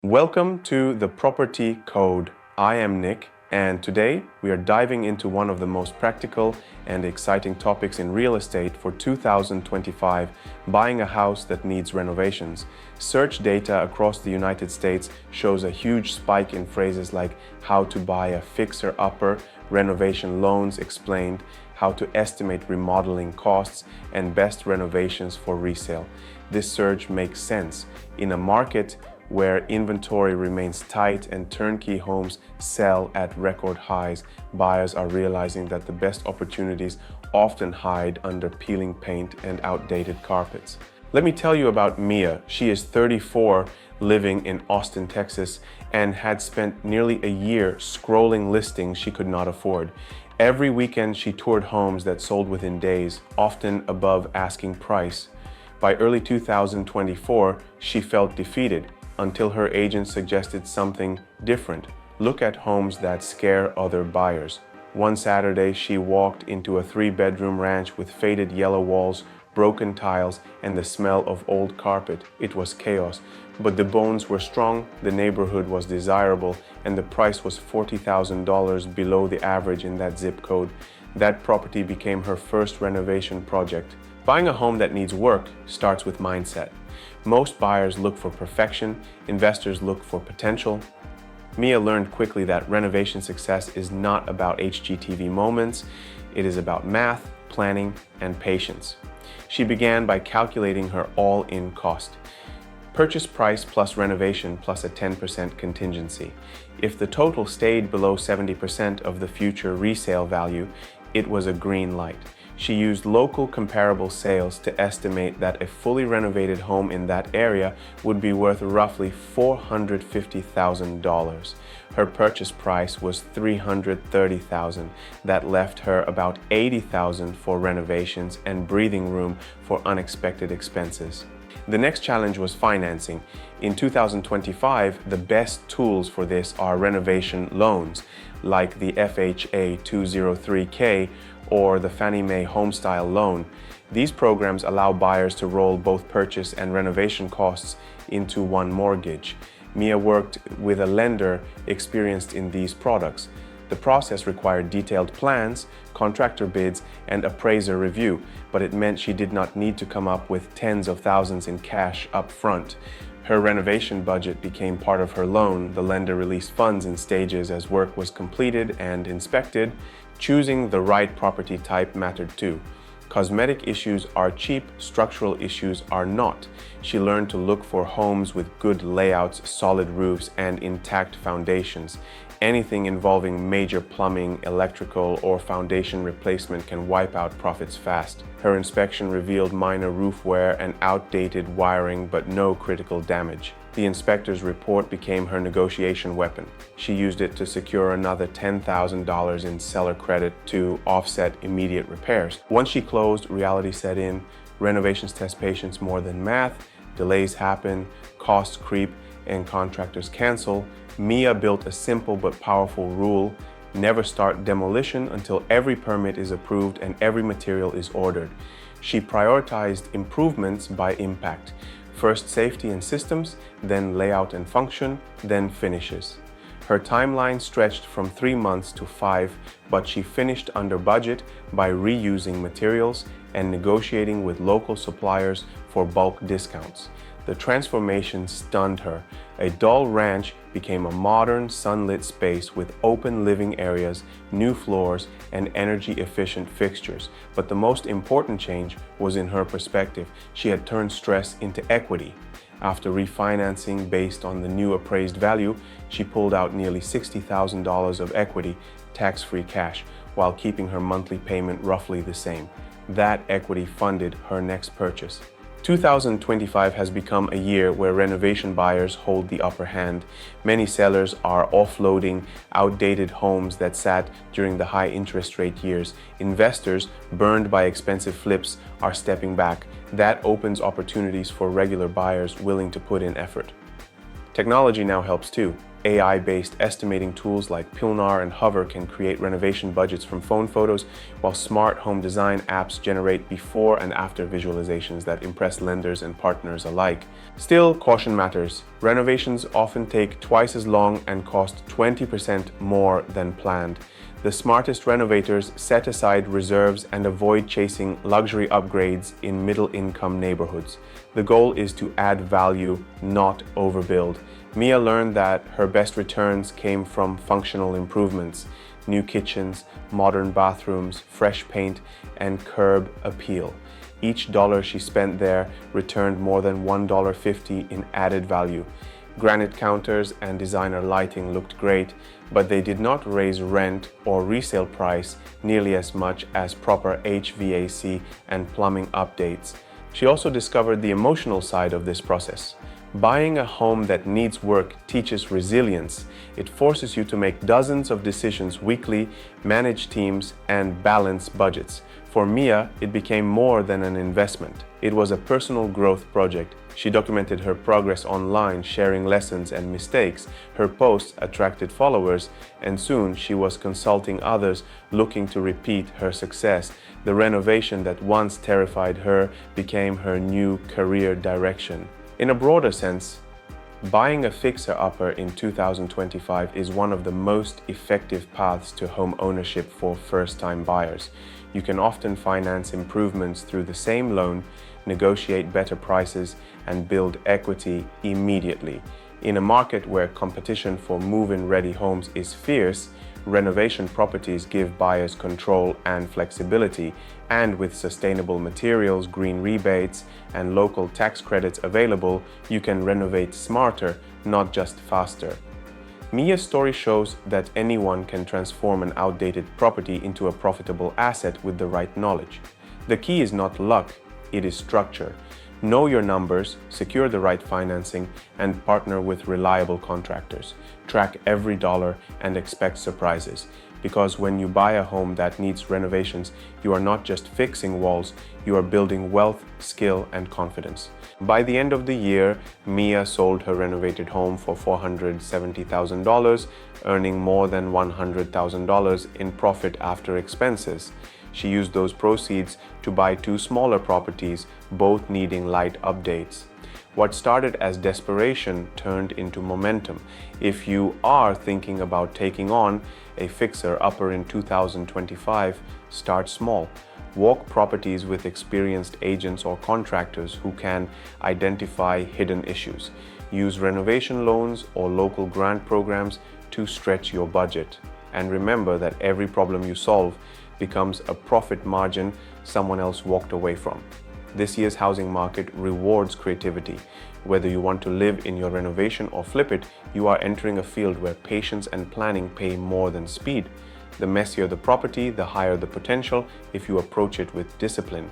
Welcome to the Property Code. I am Nick, and today we are diving into one of the most practical and exciting topics in real estate for 2025, buying a house that needs renovations. Search data across the United States shows a huge spike in phrases like how to buy a fixer-upper, renovation loans explained, how to estimate remodeling costs, and best renovations for resale. This surge makes sense in a market where inventory remains tight and turnkey homes sell at record highs. Buyers are realizing that the best opportunities often hide under peeling paint and outdated carpets. Let me tell you about Mia. She is 34, living in Austin, Texas, and had spent nearly a year scrolling listings she could not afford. Every weekend she toured homes that sold within days, often above asking price. By early 2024, she felt defeated until her agent suggested something different. Look at homes that scare other buyers. One Saturday, she walked into a 3-bedroom ranch with faded yellow walls, broken tiles, and the smell of old carpet. It was chaos, but the bones were strong, the neighborhood was desirable, and the price was $40,000 below the average in that zip code. That property became her first renovation project. Buying a home that needs work starts with mindset. Most buyers look for perfection, investors look for potential. Mia learned quickly that renovation success is not about HGTV moments, it is about math, planning, and patience. She began by calculating her all-in cost. Purchase price plus renovation plus a 10% contingency. If the total stayed below 70% of the future resale value, it was a green light. She used local comparable sales to estimate that a fully renovated home in that area would be worth roughly $450,000. Her purchase price was $330,000. That left her about $80,000 for renovations and breathing room for unexpected expenses. The next challenge was financing. In 2025, the best tools for this are renovation loans, like the FHA 203K or the Fannie Mae Homestyle loan. These programs allow buyers to roll both purchase and renovation costs into one mortgage. Mia worked with a lender experienced in these products. The process required detailed plans, contractor bids, and appraiser review, but it meant she did not need to come up with tens of thousands in cash up front. Her renovation budget became part of her loan. The lender released funds in stages as work was completed and inspected. Choosing the right property type mattered too. Cosmetic issues are cheap, structural issues are not. She learned to look for homes with good layouts, solid roofs, and intact foundations. Anything involving major plumbing, electrical, or foundation replacement can wipe out profits fast. Her inspection revealed minor roof wear and outdated wiring, but no critical damage. The inspector's report became her negotiation weapon. She used it to secure another $10,000 in seller credit to offset immediate repairs. Once she closed, reality set in. Renovations test patience more than math. Delays happen, costs creep, and contractors cancel. Mia built a simple but powerful rule: never start demolition until every permit is approved and every material is ordered. She prioritized improvements by impact. First safety and systems, then layout and function, then finishes. Her timeline stretched from 3 months to 5, but she finished under budget by reusing materials and negotiating with local suppliers for bulk discounts. The transformation stunned her. A dull ranch became a modern, sunlit space with open living areas, new floors, and energy-efficient fixtures. But the most important change was in her perspective. She had turned stress into equity. After refinancing based on the new appraised value, she pulled out nearly $60,000 of equity, tax-free cash, while keeping her monthly payment roughly the same. That equity funded her next purchase. 2025 has become a year where renovation buyers hold the upper hand. Many sellers are offloading outdated homes that sat during the high interest rate years. Investors, burned by expensive flips, are stepping back. That opens opportunities for regular buyers willing to put in effort. Technology now helps too. AI-based estimating tools like Pilnar and Hover can create renovation budgets from phone photos, while smart home design apps generate before and after visualizations that impress lenders and partners alike. Still, caution matters. Renovations often take twice as long and cost 20% more than planned. The smartest renovators set aside reserves and avoid chasing luxury upgrades in middle-income neighborhoods. The goal is to add value, not overbuild. Mia learned that her best returns came from functional improvements, new kitchens, modern bathrooms, fresh paint, and curb appeal. Each dollar she spent there returned more than $1.50 in added value. Granite counters and designer lighting looked great, but they did not raise rent or resale price nearly as much as proper HVAC and plumbing updates. She also discovered the emotional side of this process. Buying a home that needs work teaches resilience. It forces you to make dozens of decisions weekly, manage teams, and balance budgets. For Mia, it became more than an investment. It was a personal growth project. She documented her progress online, sharing lessons and mistakes. Her posts attracted followers, and soon she was consulting others looking to repeat her success. The renovation that once terrified her became her new career direction. In a broader sense, buying a fixer-upper in 2025 is one of the most effective paths to home ownership for first-time buyers. You can often finance improvements through the same loan, negotiate better prices, and build equity immediately. In a market where competition for move-in ready homes is fierce, renovation properties give buyers control and flexibility, and with sustainable materials, green rebates, and local tax credits available, you can renovate smarter, not just faster. Mia's story shows that anyone can transform an outdated property into a profitable asset with the right knowledge. The key is not luck, it is structure. Know your numbers, secure the right financing, and partner with reliable contractors. Track every dollar and expect surprises. Because when you buy a home that needs renovations, you are not just fixing walls, you are building wealth, skill, and confidence. By the end of the year, Mia sold her renovated home for $470,000, earning more than $100,000 in profit after expenses. She used those proceeds to buy 2 smaller properties, both needing light updates. What started as desperation turned into momentum. If you are thinking about taking on a fixer-upper in 2025, start small. Walk properties with experienced agents or contractors who can identify hidden issues. Use renovation loans or local grant programs to stretch your budget. And remember that every problem you solve becomes a profit margin someone else walked away from. This year's housing market rewards creativity. Whether you want to live in your renovation or flip it, you are entering a field where patience and planning pay more than speed. The messier the property, the higher the potential if you approach it with discipline.